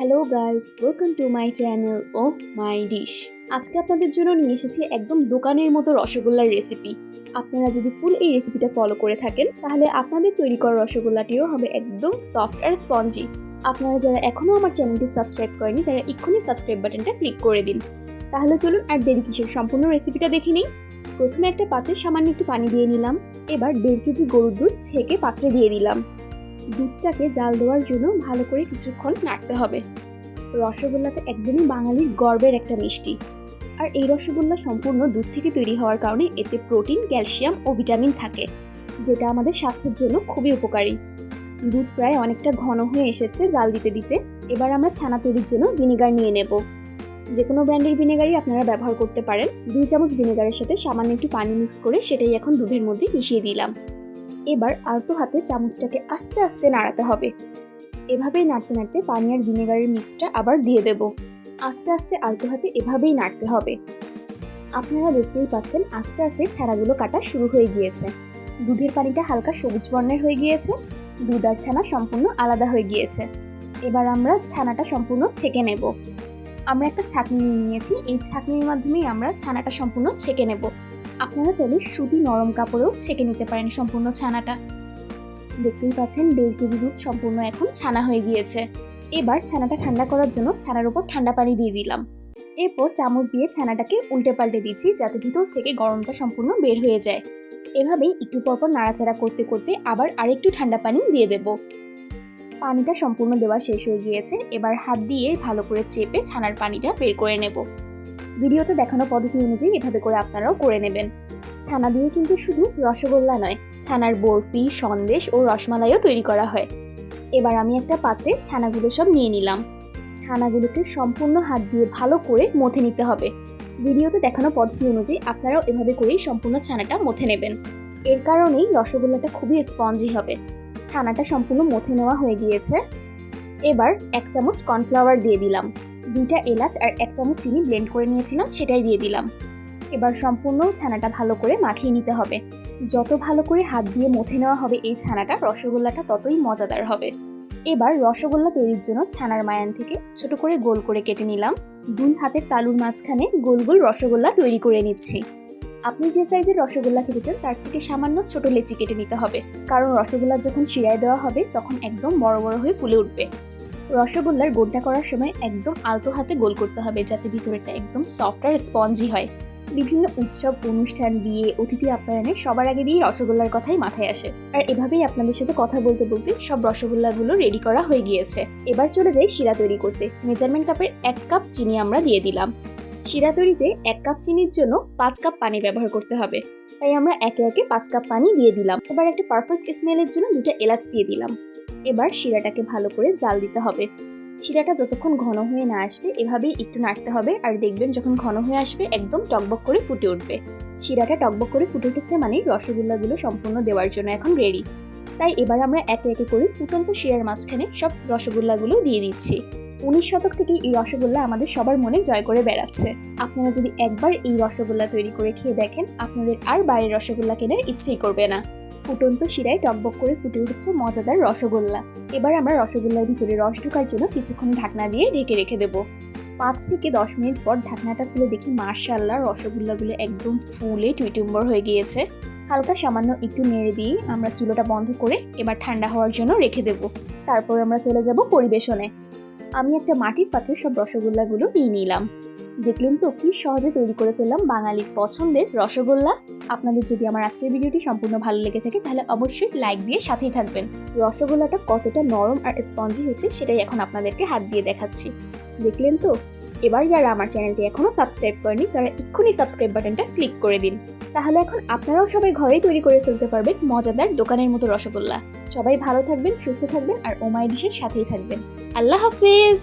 Hello guys, welcome to my channel ও my dish. আজকে আপনাদের জন্য নিয়ে এসেছি একদম দোকানের মতো রসগোল্লার রেসিপি। আপনারা যদি ফুল এই রেসিপিটা ফলো করে থাকেন তাহলে আপনাদের তৈরি করা রসগোল্লাটিও হবে একদম সফট আর স্পঞ্জি। আপনারা যারা এখনও আমার চ্যানেলটি সাবস্ক্রাইব করেনি তারা এক্ষুনি সাবস্ক্রাইব বাটনটা ক্লিক করে দিন। তাহলে চলুন আর দেরি কিসের, সম্পূর্ণ রেসিপিটা দেখে নিই। প্রথমে একটা পাত্রে সামান্য একটু পানি দিয়ে নিলাম। এবার 1.5 কেজি গরুর দুধ ছেঁকে পাত্রে দিয়ে দিলাম। দুধটাকে জাল দেওয়ার জন্য ভালো করে কিছুক্ষণ নাড়তে হবে। রসগোল্লাতে একদমই বাঙালির গর্বের একটা মিষ্টি, আর এই রসগোল্লা সম্পূর্ণ দুধ থেকে তৈরি হওয়ার কারণে এতে প্রোটিন, ক্যালসিয়াম ও ভিটামিন থাকে, যেটা আমাদের স্বাস্থ্যের জন্য খুবই উপকারী। দুধ প্রায় অনেকটা ঘন হয়ে এসেছে জাল দিতে দিতে। এবার আমরা ছানা তৈরির জন্য ভিনেগার নিয়ে নেব। যে কোনো ব্র্যান্ডের ভিনেগারই আপনারা ব্যবহার করতে পারেন। 2 চামচ ভিনেগারের সাথে সামান্য একটু পানি মিক্স করে সেটাই এখন দুধের মধ্যে মিশিয়ে দিলাম। এবার আলতো হাতে চামচটাকে আস্তে আস্তে নাড়াতে হবে। এভাবেই নাড়তে নাড়তে পানি আর ভিনেগারের মিক্সটা আবার দিয়ে দেব। আস্তে আস্তে আলতো হাতে এভাবেই নাড়তে হবে। আপনারা দেখতেই পাচ্ছেন আস্তে আস্তে ছানাগুলো কাটা শুরু হয়ে গিয়েছে। দুধের পানিটা হালকা সবুজ বর্ণের হয়ে গিয়েছে, দুধ আর ছানা সম্পূর্ণ আলাদা হয়ে গিয়েছে। এবার আমরা ছানাটা সম্পূর্ণ ছেঁকে নেব। আমরা একটা ছাঁকনি নিয়েছি, এই ছাঁকনির মাধ্যমেই আমরা ছানাটা সম্পূর্ণ ছেঁকে নেব। আপনারা চাইলে সুতি নরম কাপড়েও ছেঁকে নিতে পারেন সম্পূর্ণ ছানাটা। দেখতেই পাচ্ছেন 1.5 কেজি দুধ সম্পূর্ণ এখন ছানা হয়ে গিয়েছে। এবার ছানাটা ঠান্ডা করার জন্য ছানার উপর ঠান্ডা পানি দিয়ে দিলাম। এরপর চামচ দিয়ে ছানাটাকে উল্টে পাল্টে দিচ্ছি যাতে ভিতর থেকে গরমটা সম্পূর্ণ বের হয়ে যায়। এভাবেই একটু পরপর নাড়াচাড়া করতে করতে আবার আরেকটু ঠান্ডা পানি দিয়ে দেব। পানিটা সম্পূর্ণ দেওয়া শেষ হয়ে গিয়েছে। এবার হাত দিয়ে ভালো করে চেপে ছানার পানিটা বের করে নেব। ভিডিওতে দেখানো পদ্ধতি অনুযায়ী এভাবে করে আপনারাও করে নেবেন। ছানা দিয়ে কিন্তু শুধু রসগোল্লা নয়, ছানার বরফি, সন্দেশ ও রসমালাইও তৈরি করা হয়। এবার আমি একটা পাত্রে ছানাগুলো সব নিয়ে নিলাম। ছানাগুলোকে সম্পূর্ণ হাত দিয়ে ভালো করে মথে নিতে হবে। ভিডিওতে দেখানো পদ্ধতি অনুযায়ী আপনারাও এভাবে করেই সম্পূর্ণ ছানাটা মথে নেবেন। এর কারণেই রসগোল্লাটা খুবই স্পঞ্জি হবে। ছানাটা সম্পূর্ণ মথে নেওয়া হয়ে গিয়েছে। এবার 1 চামচ কর্নফ্লাওয়ার দিয়ে দিলাম। 2টা এলাচ আর 1 চামচ চিনি ব্লেন্ড করে নিয়েছিলাম, সেটাই দিয়ে দিলাম। এবার সম্পূর্ণ ছানাটা ভালো করে মাখিয়ে নিতে হবে। যত ভালো করে হাত দিয়ে মথে নেওয়া হবে এই ছানাটা, রসগোল্লাটা ততই মজাদার হবে। এবার রসগোল্লা তৈরির জন্য ছানার মায়ান থেকে ছোট করে গোল করে কেটে নিলাম। 2 হাতের তালুর মাঝখানে গোল গোল রসগোল্লা তৈরি করে নিচ্ছি। আপনি যে সাইজের রসগোল্লা খেতে চান তার থেকে সামান্য ছোট লেচি কেটে নিতে হবে, কারণ রসগোল্লা যখন শিরায় দেওয়া হবে তখন একদম বড় বড় হয়ে ফুলে উঠবে। রসগোল্লার গোলটা করার সময় একদম আলতো হাতে গোল করতে হবে যাতে ভিতরেটা একদম সফট আর স্পঞ্জি হয়। বিভিন্ন উৎসব, অনুষ্ঠান, বিয়ে, অতিথি আপ্যায়নে সবার আগে দিয়ে রসগোল্লার কথাই মাথায় আসে। আর এভাবেই আপনাদের সাথে কথা বলতে বলতে সব রসগোল্লাগুলো রেডি করা হয়ে গিয়েছে। এবার চলে যাই শিরা তৈরি করতে। মেজারমেন্ট কাপের 1 কাপ চিনি আমরা দিয়ে দিলাম। শিরা তৈরিতে 1 কাপ চিনির জন্য 5 কাপ পানি ব্যবহার করতে হবে, তাই আমরা একে একে 5 কাপ পানি দিয়ে দিলাম। এবার একটা পারফেক্ট স্মেলের জন্য 2টা এলাচ দিয়ে দিলাম। এবার শিরাটাকে ভালো করে জাল দিতে হবে। শিরাটা যতক্ষণ ঘন হয়ে না আসবে এভাবেই একটু নাড়তে হবে, আর দেখবেন যখন ঘন হয়ে আসবে একদম টকবক করে ফুটে উঠবে। শিরাটা টকবক করে ফুটে উঠেছে মানে রসগোল্লাগুলো সম্পূর্ণ দেওয়ার জন্য এখন রেডি। তাই এবার আমরা একে একে করে ফুটন্ত শিরার মাঝখানে সব রসগোল্লাগুলো দিয়ে দিচ্ছি। 19 শতক থেকে এই রসগোল্লা আমাদের সবার মনে জয় করে বেড়াচ্ছে। আপনারা যদি একবার এই রসগোল্লা তৈরি করে খেয়ে দেখেন আপনাদের আর বাইরের রসগোল্লা কেনার ইচ্ছেই করবে না। ফুটন্ত শিরায় টকবক করে ফুটে উঠেছে মজাদার রসগোল্লা। এবার আমরা রসগোল্লার ভিতরে রস ঢোকার জন্য কিছুক্ষণ ঢাকনা দিয়ে ঢেকে রেখে দেব। 5 থেকে 10 মিনিট পর ঢাকনাটা খুলে দেখি মাশাআল্লাহ রসগোল্লাগুলো একদম ফুলে টুইটুম্বর হয়ে গিয়েছে। হালকা সামান্য একটু নেড়ে দিয়ে আমরা চুলোটা বন্ধ করে এবার ঠান্ডা হওয়ার জন্য রেখে দেব। তারপর আমরা চলে যাব পরিবেশনে। আমি একটা মাটির পাত্রে সব রসগোল্লাগুলো নিয়ে নিলাম। দেখলেন তো কি সহজে তৈরি করে ফেললাম বাঙালির পছন্দের রসগোল্লা। আপনাদের যদি আমার আজকের ভিডিওটি সম্পূর্ণ ভালো লেগে থাকে তাহলে অবশ্যই লাইক দিয়ে সাথেই থাকবেন। রসগোল্লাটা কতটা নরম আর স্পঞ্জি হয়েছে সেটাই এখন আপনাদেরকে হাত দিয়ে দেখাচ্ছি। দেখলেন তো? এবার যারা আমার চ্যানেলটি এখনো সাবস্ক্রাইব করেনি তারা এক্ষুনি সাবস্ক্রাইব বাটনটা ক্লিক করে দিন। তাহলে এখন আপনারাও সবাই ঘরেই তৈরি করে ফেলতে পারবেন মজাদার দোকানের মতো রসগোল্লা। সবাই ভালো থাকবেন, সুস্থ থাকবেন আর ও মাই ডিশের সাথেই থাকবেন। আল্লাহ হাফেজ।